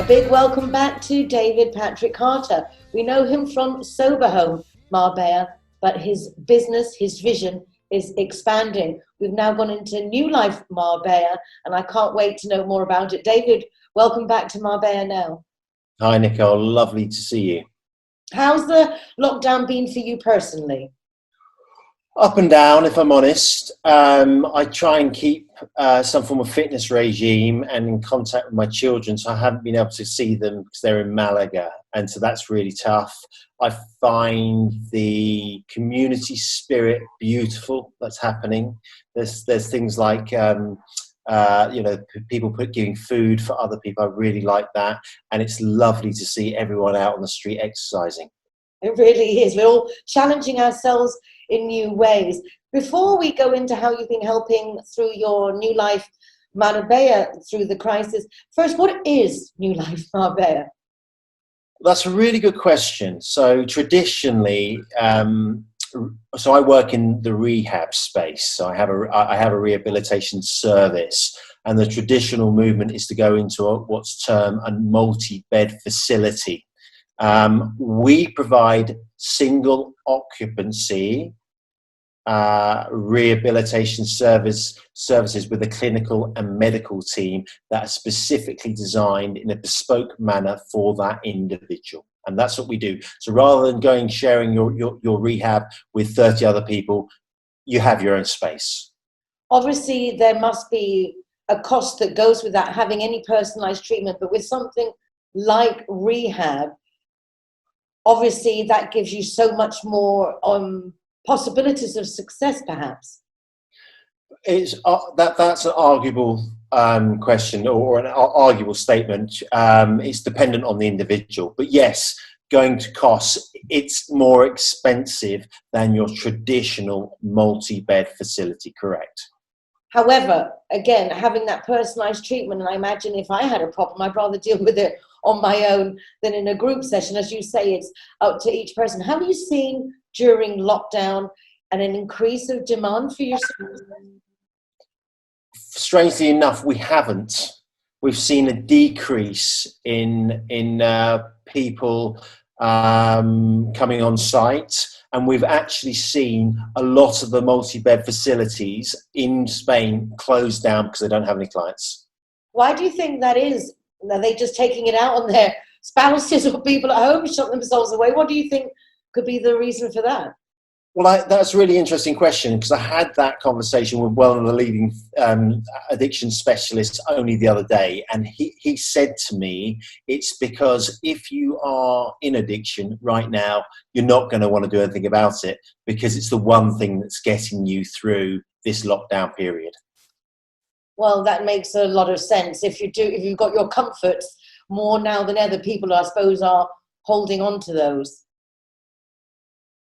A big welcome back to David Patrick Carter. We know him from Sober Home, Marbella, but his business, his vision is expanding. We've now gone into New Life Marbella, and I can't wait to know more about it. David, welcome back to Marbella now. Hi, Nicole. Lovely to see you. How's the lockdown been for you personally? Up and down, if I'm honest. I try and keep some form of fitness regime and in contact with my children, so I haven't been able to see them because they're in Malaga, and so that's really tough. I find the community spirit beautiful that's happening. There's things like people giving food for other people. I really like that, and it's lovely to see everyone out on the street exercising. It really is. We're all challenging ourselves in new ways. Before we go into how you've been helping through your New Life Marbella through the crisis, first, what is New Life Marbella? That's a really good question. So traditionally, so I work in the rehab space. So I have a rehabilitation service, and the traditional movement is to go into what's termed a multi-bed facility. We provide single occupancy rehabilitation services with a clinical and medical team that are specifically designed in a bespoke manner for that individual. And that's what we do. So rather than sharing your rehab with 30 other people, you have your own space. Obviously, there must be a cost that goes with that, having any personalized treatment, but with something like rehab, obviously that gives you so much more possibilities of success, perhaps. That's an arguable question or an arguable statement. It's dependent on the individual, but yes, going to cost, it's more expensive than your traditional multi-bed facility, correct? However, again, having that personalized treatment, and I imagine if I had a problem, I'd rather deal with it on my own than in a group session. As you say, it's up to each person. Have you seen during lockdown an increase of demand for your services? Strangely enough, we haven't. We've seen a decrease in people coming on site, and we've actually seen a lot of the multi-bed facilities in Spain close down because they don't have any clients. Why do you think that is? Are they just taking it out on their spouses or people at home, shut themselves away? What do you think could be the reason for that? Well, that's a really interesting question, because I had that conversation with one of the leading addiction specialists only the other day, and he said to me, it's because if you are in addiction right now, you're not going to want to do anything about it because it's the one thing that's getting you through this lockdown period. Well, that makes a lot of sense. If you've got your comforts more now than ever, people, I suppose, are holding on to those.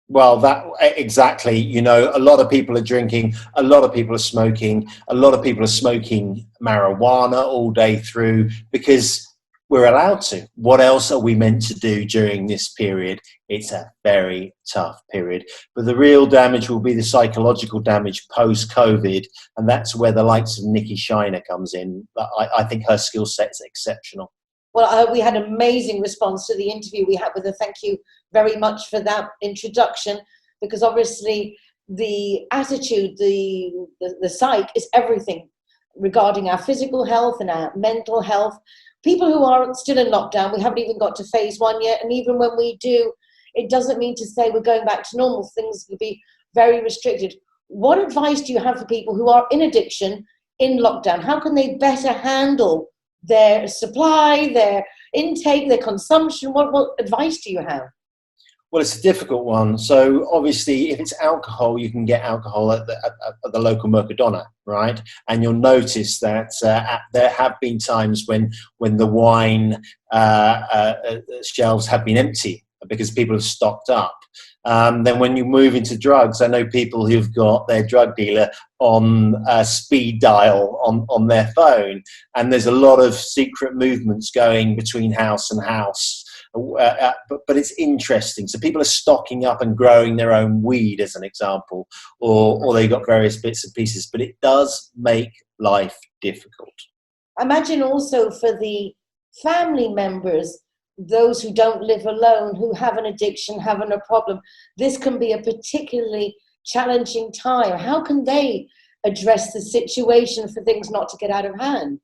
Well, that exactly. You know, a lot of people are drinking, a lot of people are smoking, a lot of people are smoking marijuana all day through because we're allowed to. What else are we meant to do during this period? It's a very tough period. But the real damage will be the psychological damage post-COVID, and that's where the likes of Nikki Shiner comes in. I think her skill set is exceptional. Well, we had an amazing response to the interview we had with her. Thank you very much for that introduction, because obviously the attitude, the psyche is everything regarding our physical health and our mental health. People who are still in lockdown, we haven't even got to phase 1 yet, and even when we do, it doesn't mean to say we're going back to normal. Things will be very restricted. What advice do you have for people who are in addiction in lockdown? How can they better handle their supply, their intake, their consumption? What advice do you have? Well, it's a difficult one. So obviously, if it's alcohol, you can get alcohol at the local Mercadona, right? And you'll notice that there have been times when the wine shelves have been empty because people have stocked up. Then when you move into drugs, I know people who've got their drug dealer on speed dial on their phone, and there's a lot of secret movements going between house and house. But it's interesting. So people are stocking up and growing their own weed, as an example, or they got various bits and pieces. But it does make life difficult. Imagine also for the family members, those who don't live alone, who have an addiction, having a problem, this can be a particularly challenging time. How can they address the situation for things not to get out of hand?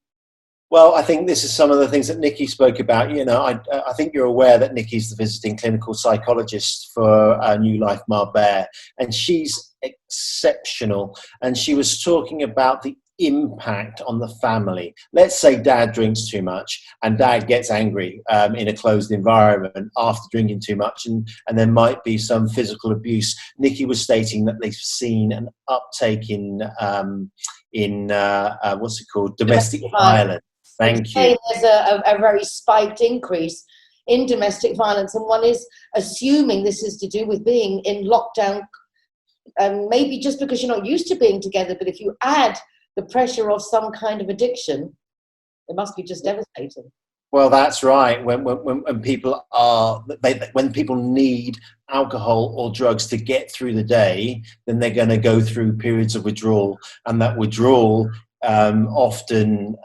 Well, I think this is some of the things that Nikki spoke about. You know, I think you're aware that Nikki's the visiting clinical psychologist for New Life Marbella, and she's exceptional. And she was talking about the impact on the family. Let's say dad drinks too much and dad gets angry in a closed environment after drinking too much, and there might be some physical abuse. Nikki was stating that they've seen an uptake in what's it called, domestic violence. Thank you. There's a very spiked increase in domestic violence, and one is assuming this is to do with being in lockdown, maybe just because you're not used to being together, but if you add the pressure of some kind of addiction, it must be just devastating. Well, that's right. When people when people need alcohol or drugs to get through the day, then they're going to go through periods of withdrawal, and that withdrawal often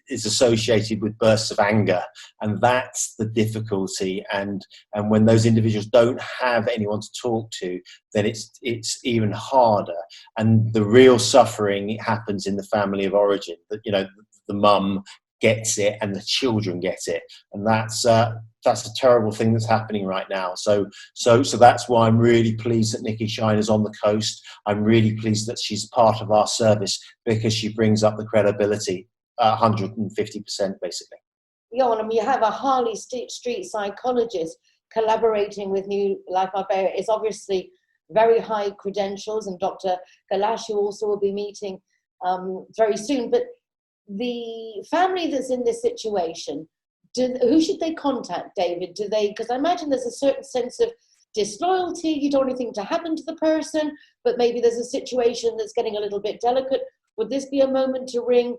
is associated with bursts of anger, and that's the difficulty. And when those individuals don't have anyone to talk to, then it's even harder. And the real suffering happens in the family of origin. That, you know, the mum gets it and the children get it, and that's a terrible thing that's happening right now. So that's why I'm really pleased that Nikki Shine is on the coast. I'm really pleased that she's part of our service, because she brings up the credibility 150% basically. Yeah, and you have a Harley Street psychologist collaborating with New Life Marbella is obviously very high credentials, and Dr. Kalash, who also will be meeting very soon. But the family that's in this situation, who should they contact, David? Do they, because I imagine there's a certain sense of disloyalty, you don't want anything to happen to the person, but maybe there's a situation that's getting a little bit delicate. Would this be a moment to ring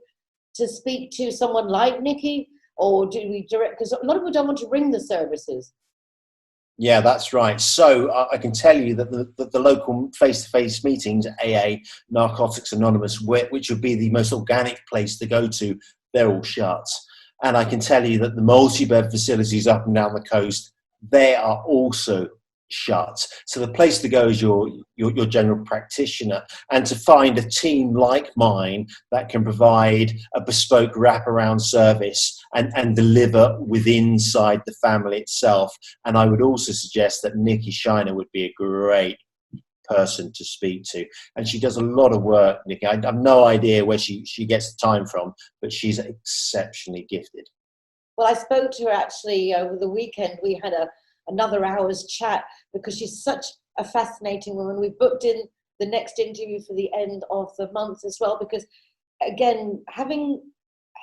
to speak to someone like Nikki, or do we direct, because a lot of people don't want to ring the services? Yeah, that's right. So I can tell you that the local face-to-face meetings, AA, Narcotics Anonymous, which would be the most organic place to go to, they're all shut. And I can tell you that the multi-bed facilities up and down the coast, they are also shut. So the place to go is your general practitioner, and to find a team like mine that can provide a bespoke wraparound service and deliver inside the family itself. And I would also suggest that Nikki Shiner would be a great person to speak to, and she does a lot of work. Nikki, I have no idea where she gets the time from, but she's exceptionally gifted. Well, I spoke to her actually over the weekend. We had another hour's chat, because she's such a fascinating woman. We booked in the next interview for the end of the month as well, because again, having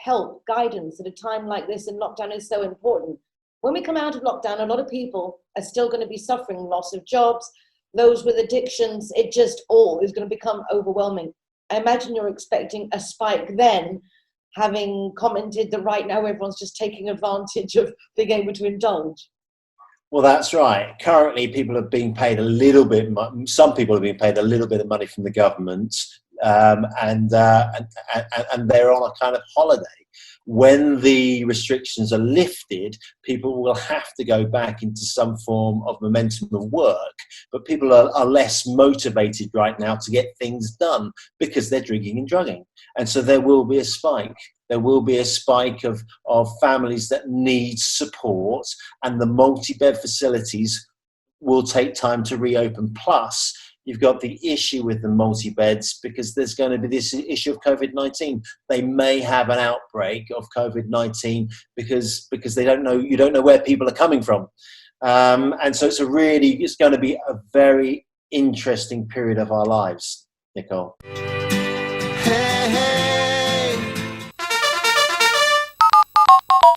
help, guidance at a time like this in lockdown is so important. When we come out of lockdown, a lot of people are still going to be suffering loss of jobs, those with addictions. It just all is going to become overwhelming. I imagine you're expecting a spike then, having commented that right now everyone's just taking advantage of being able to indulge. Well, that's right. Currently, people are being paid a little bit. Some people are being paid a little bit of money from the government, and they're on a kind of holiday. When the restrictions are lifted, people will have to go back into some form of momentum of work. But people are less motivated right now to get things done, because they're drinking and drugging, and so there will be a spike. There will be a spike of families that need support, and the multi-bed facilities will take time to reopen. Plus, you've got the issue with the multi-beds, because there's going to be this issue of COVID-19. They may have an outbreak of COVID-19 because they don't know, you don't know where people are coming from. And so it's going to be a very interesting period of our lives, Nicole.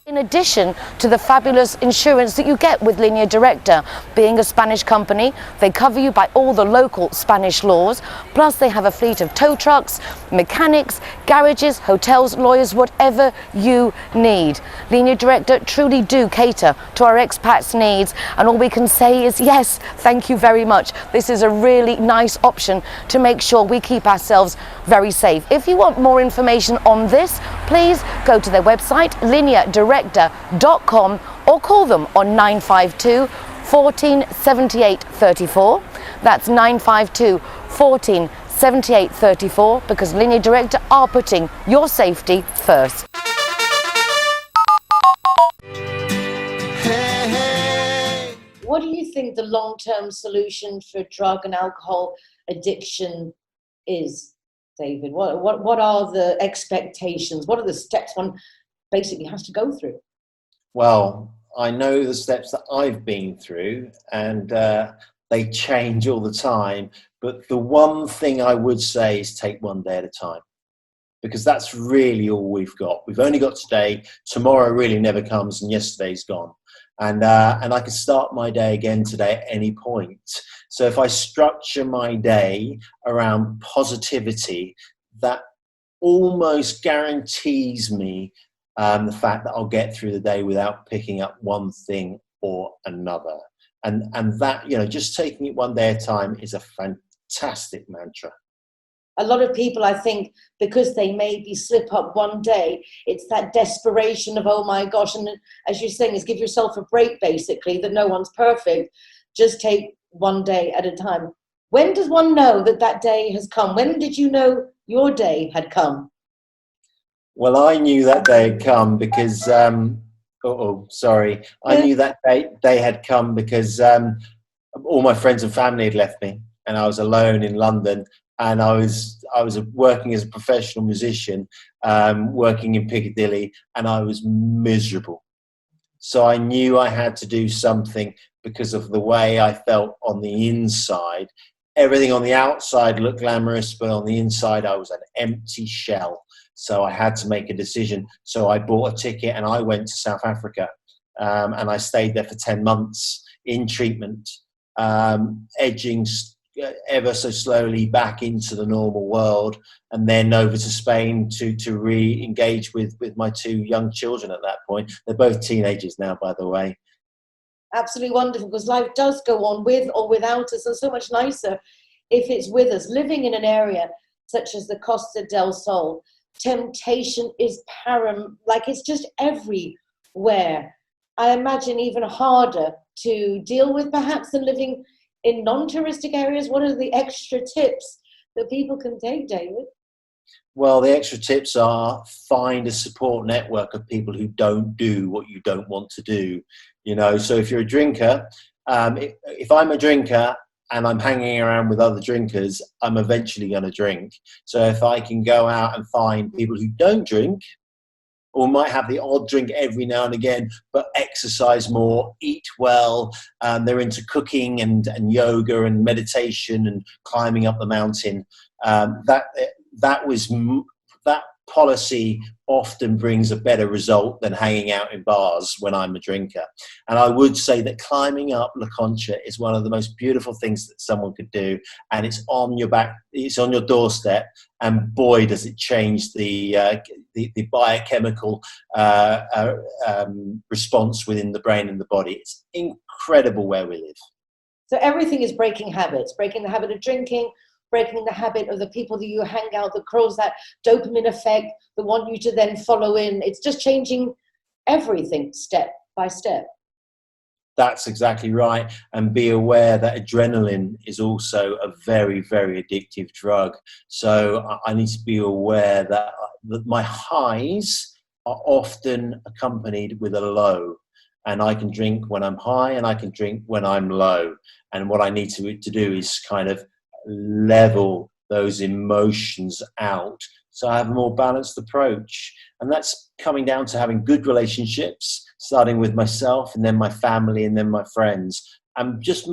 In addition to the fabulous insurance that you get with Línea Directa, being a Spanish company, they cover you by all the local Spanish laws, plus they have a fleet of tow trucks, mechanics, garages, hotels, lawyers, whatever you need. Línea Directa truly do cater to our expats' needs, and all we can say is yes, thank you very much. This is a really nice option to make sure we keep ourselves very safe. If you want more information on this please go to their website, lineardirector.com, or call them on 952 14 78 34. That's 952 14 78 34, because Linear Director are putting your safety first. What do you think the long-term solution for drug and alcohol addiction is, David? What are the expectations? What are the steps one basically has to go through? Well, I know the steps that I've been through, and they change all the time. But the one thing I would say is take one day at a time, because that's really all we've got. We've only got today. Tomorrow really never comes, and yesterday's gone. And I can start my day again today at any point. So if I structure my day around positivity, that almost guarantees me the fact that I'll get through the day without picking up one thing or another. And that, you know, just taking it one day at a time is a fantastic mantra. A lot of people, I think, because they maybe slip up one day, it's that desperation of, oh my gosh, and as you're saying, is give yourself a break, basically, that no one's perfect. Just take one day at a time. When does one know that that day has come? When did you know your day had come? Well, I knew that day had come because, I knew that day had come because all my friends and family had left me, and I was alone in London. And I was working as a professional musician, working in Piccadilly, and I was miserable. So I knew I had to do something because of the way I felt on the inside. Everything on the outside looked glamorous, but on the inside I was an empty shell. So I had to make a decision. So I bought a ticket and I went to South Africa, and I stayed there for 10 months in treatment, edging ever so slowly back into the normal world, and then over to Spain to re-engage with my two young children at that point. They're both teenagers now, by the way. Absolutely wonderful, because life does go on with or without us, and so much nicer if it's with us. Living in an area such as the Costa del Sol, temptation is paramount, like it's just everywhere. I imagine even harder to deal with perhaps than living in non-touristic areas. What are the extra tips that people can take, David? Well, the extra tips are find a support network of people who don't do what you don't want to do. You know, so if you're a drinker, if I'm a drinker and I'm hanging around with other drinkers, I'm eventually going to drink. So if I can go out and find people who don't drink, or might have the odd drink every now and again, but exercise more, eat well, they're into cooking and yoga and meditation and climbing up the mountain. That policy often brings a better result than hanging out in bars when I'm a drinker. And I would say that climbing up La Concha is one of the most beautiful things that someone could do, and it's on your back, it's on your doorstep, and boy does it change the biochemical response within the brain and the body. It's incredible where we live. So everything is breaking habits, breaking the habit of drinking, breaking the habit of the people that you hang out that cause that dopamine effect that want you to then follow in. It's just changing everything step by step. That's exactly right. And be aware that adrenaline is also a very, very addictive drug. So I need to be aware that my highs are often accompanied with a low. And I can drink when I'm high and I can drink when I'm low. And what I need to do is kind of level those emotions out, so I have a more balanced approach. And that's coming down to having good relationships, starting with myself and then my family and then my friends. I'm just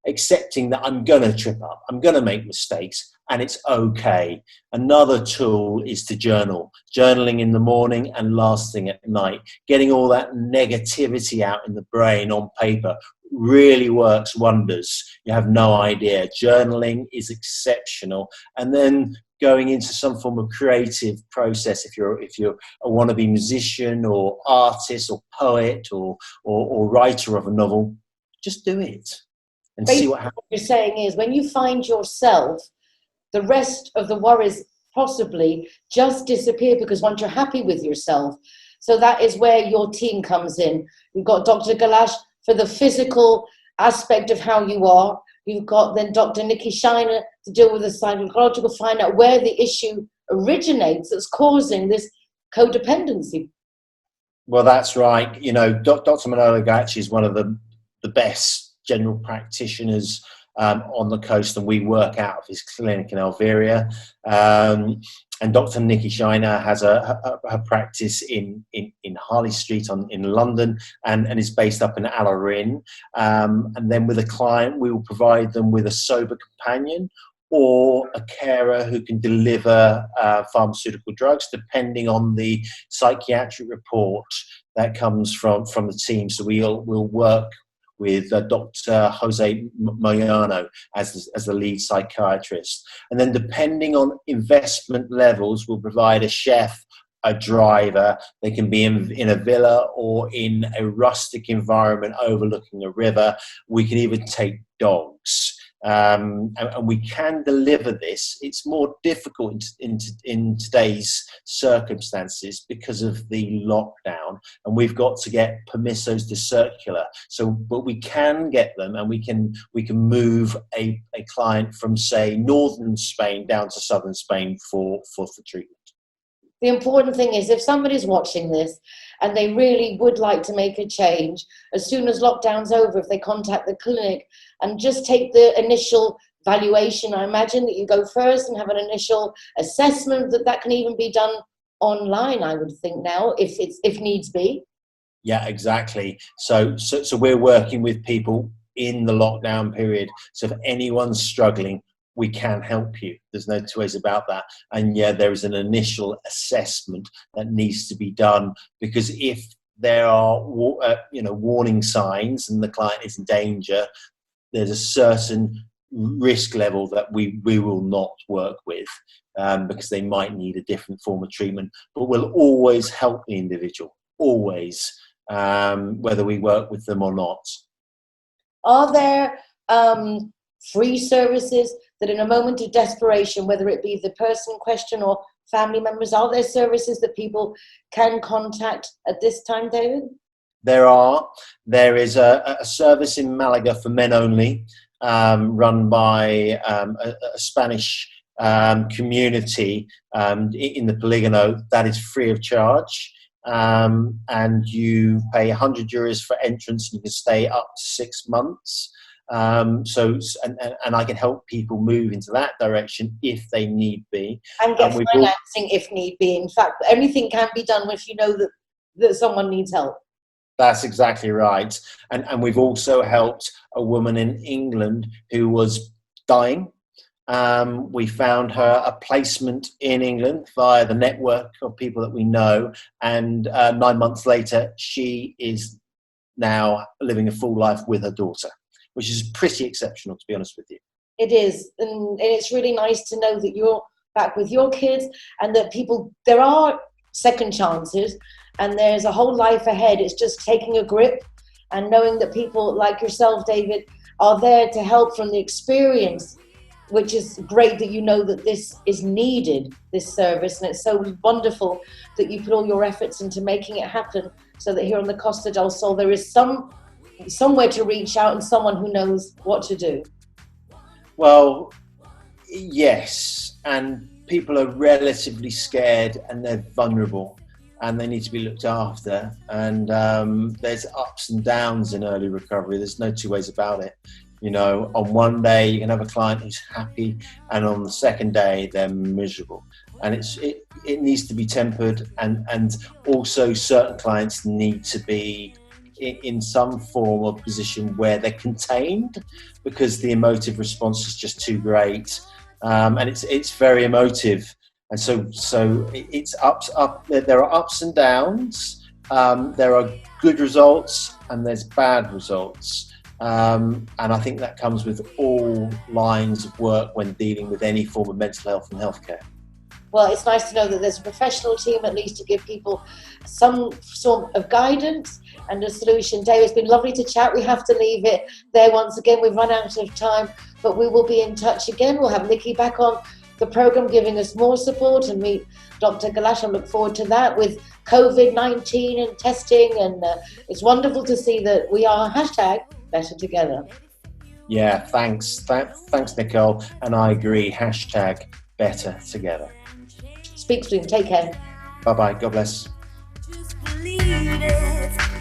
accepting that I'm gonna trip up, I'm gonna make mistakes, and it's okay. Another tool is to journaling in the morning and last thing at night. Getting all that negativity out in the brain on paper really works wonders. You have no idea. Journaling is exceptional. And then going into some form of creative process, if you're a wannabe musician or artist or poet or writer of a novel, just do it and basically, see what happens. What you're saying is, when you find yourself, the rest of the worries possibly just disappear, because once you're happy with yourself. So that is where your team comes in. You've got Dr. Galash for the physical aspect of how you are. You've got then Dr. Nikki Shiner to deal with the psychological, find out where the issue originates that's causing this codependency. Well, that's right. You know, Dr. Manolo Gacci is one of the best general practitioners on the coast, and we work out of his clinic in Alveria. And Dr. Nikki Shiner has her practice in Harley Street in London, and is based up in Alarin. And then with a client, we will provide them with a sober companion or a carer who can deliver pharmaceutical drugs, depending on the psychiatric report that comes from the team. So we'll work with Dr. Jose Moyano as the lead psychiatrist. And then depending on investment levels, we'll provide a chef, a driver. They can be in a villa or in a rustic environment overlooking a river. We can even take dogs. And we can deliver this. It's more difficult in today's circumstances because of the lockdown, and we've got to get permissos de circular. So, but we can get them, and we can move a client from, say, northern Spain down to southern Spain for treatment. The important thing is, if somebody's watching this and they really would like to make a change, as soon as lockdown's over, if they contact the clinic and just take the initial valuation, I imagine that you go first and have an initial assessment, that can even be done online, I would think now, if needs be. Yeah, exactly. So we're working with people in the lockdown period. So if anyone's struggling, we can help you. There's no two ways about that. And yeah, there is an initial assessment that needs to be done, because if there are warning signs and the client is in danger, there's a certain risk level that we will not work with, because they might need a different form of treatment. But we'll always help the individual, always, whether we work with them or not. Are there free services that in a moment of desperation, whether it be the person in question or family members, are there services that people can contact at this time, David? There is a service in Malaga for men only, run by a Spanish community in the Polígono, that is free of charge. And you pay €100 for entrance, and you can stay up to 6 months. And I can help people move into that direction if they need be. And get financing if need be. In fact, anything can be done if you know that someone needs help. That's exactly right. And we've also helped a woman in England who was dying. We found her a placement in England via the network of people that we know. And 9 months later, she is now living a full life with her daughter, which is pretty exceptional, to be honest with you. It is. And it's really nice to know that you're back with your kids, and that there are second chances, and there's a whole life ahead. It's just taking a grip and knowing that people like yourself, David, are there to help from the experience, which is great that you know that this is needed, this service. And it's so wonderful that you put all your efforts into making it happen, so that here on the Costa del Sol, there is somewhere to reach out and someone who knows what to do. Well, yes, and people are relatively scared and they're vulnerable and they need to be looked after, and there's ups and downs in early recovery. There's no two ways about it. You know, on one day you can have a client who's happy, and on the second day they're miserable, and it needs to be tempered, and also certain clients need to be in some form of position where they're contained, because the emotive response is just too great, and it's very emotive, and so it's up. There are ups and downs. There are good results and there's bad results, and I think that comes with all lines of work when dealing with any form of mental health and healthcare. Well, it's nice to know that there's a professional team at least to give people some sort of guidance and a solution. Dave, it's been lovely to chat. We have to leave it there once again. We've run out of time, but we will be in touch again. We'll have Nikki back on the program giving us more support, and meet Dr. Galash. I look forward to that with COVID-19 and testing, and it's wonderful to see that we are #better together. Yeah, thanks. Thanks, Nicole. And I agree, #better together. Speak soon. Take care. Bye-bye. God bless. Just believe it.